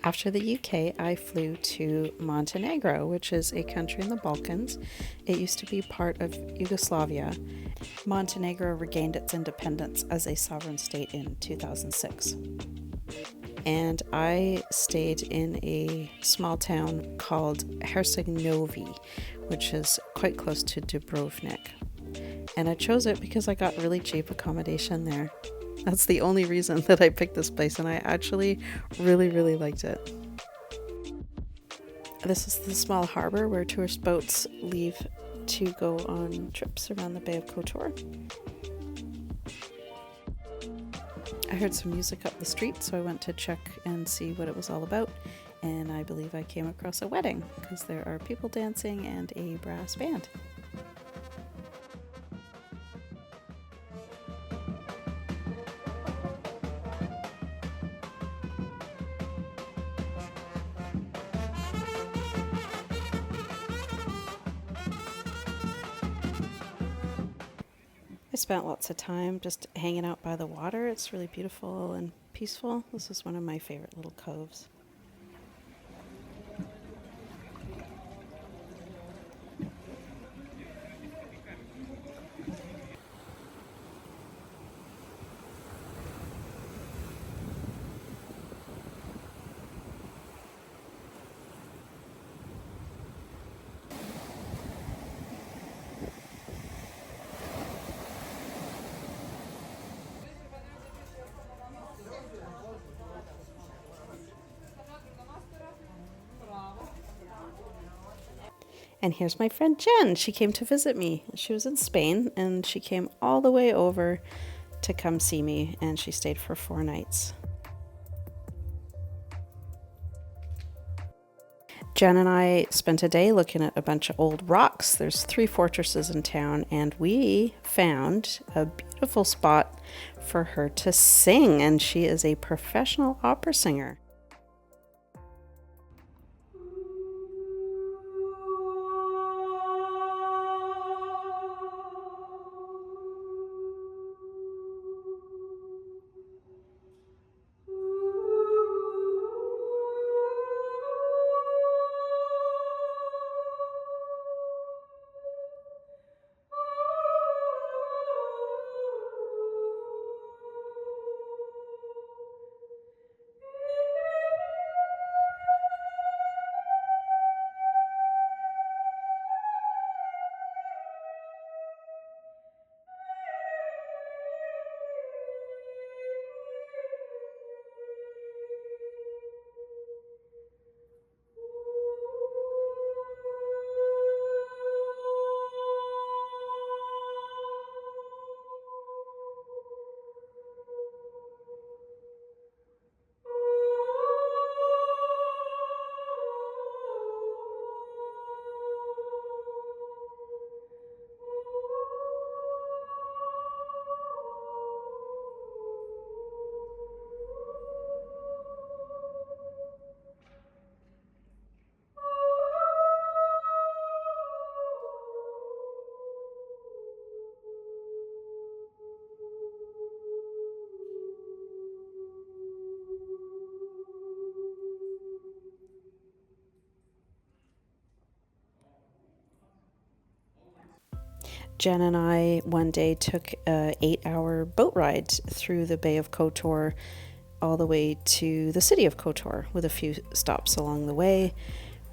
After the UK, I flew to Montenegro, which is a country in the Balkans. It used to be part of Yugoslavia. Montenegro regained its independence as a sovereign state in 2006. And I stayed in a small town called Herceg-Novi, which is quite close to Dubrovnik. And I chose it because I got really cheap accommodation there. That's the only reason that I picked this place, and I actually really liked it. This is the small harbor where tourist boats leave to go on trips around the Bay of Kotor. I heard some music up the street, so I went to check and see what it was all about, and I believe I came across a wedding because there are people dancing and a brass band. I spent lots of time just hanging out by the water. It's really beautiful and peaceful. This is one of my favorite little coves. And here's my friend Jen. She came to visit me. She was in Spain and she came all the way over to come see me, and she stayed for 4 nights. Jen and I spent a day looking at a bunch of old rocks. There's 3 fortresses in town, and we found a beautiful spot for her to sing, and she is a professional opera singer. Jen and I one day took a 8-hour boat ride through the Bay of Kotor all the way to the city of Kotor with a few stops along the way.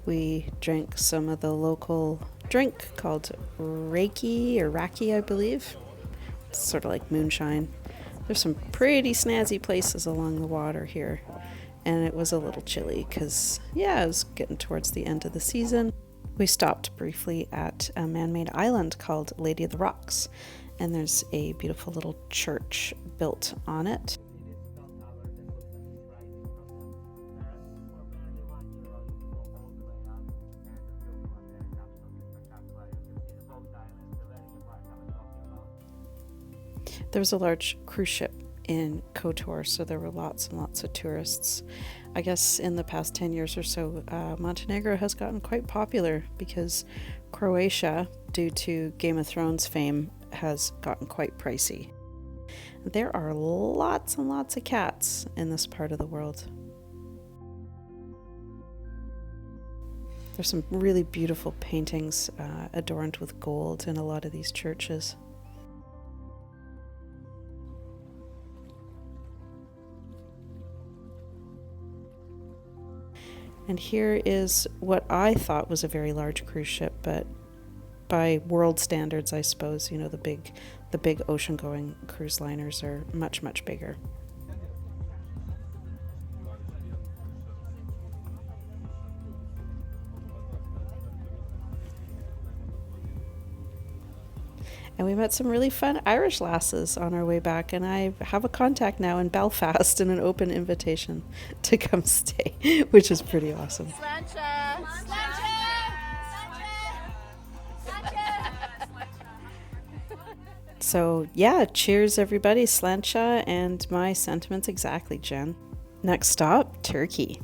We drank some of the local drink called raki, I believe. It's sort of like moonshine. There's some pretty snazzy places along the water here. And it was a little chilly because, it was getting towards the end of the season. We stopped briefly at a man-made island called Lady of the Rocks, and there's a beautiful little church built on it. There was a large cruise ship in Kotor, so there were lots and lots of tourists. I guess in the past 10 years or so, Montenegro has gotten quite popular because Croatia, due to Game of Thrones fame, has gotten quite pricey. There are lots and lots of cats in this part of the world. There's some really beautiful paintings adorned with gold in a lot of these churches. And here is what I thought was a very large cruise ship, but by world standards, I suppose, you know, the big ocean-going cruise liners are much, much bigger. And we met some really fun Irish lasses on our way back, and I have a contact now in Belfast and an open invitation to come stay, which is pretty awesome. Sláinte! So yeah, cheers everybody, sláinte, and my sentiments exactly, Jen. Next stop, Turkey.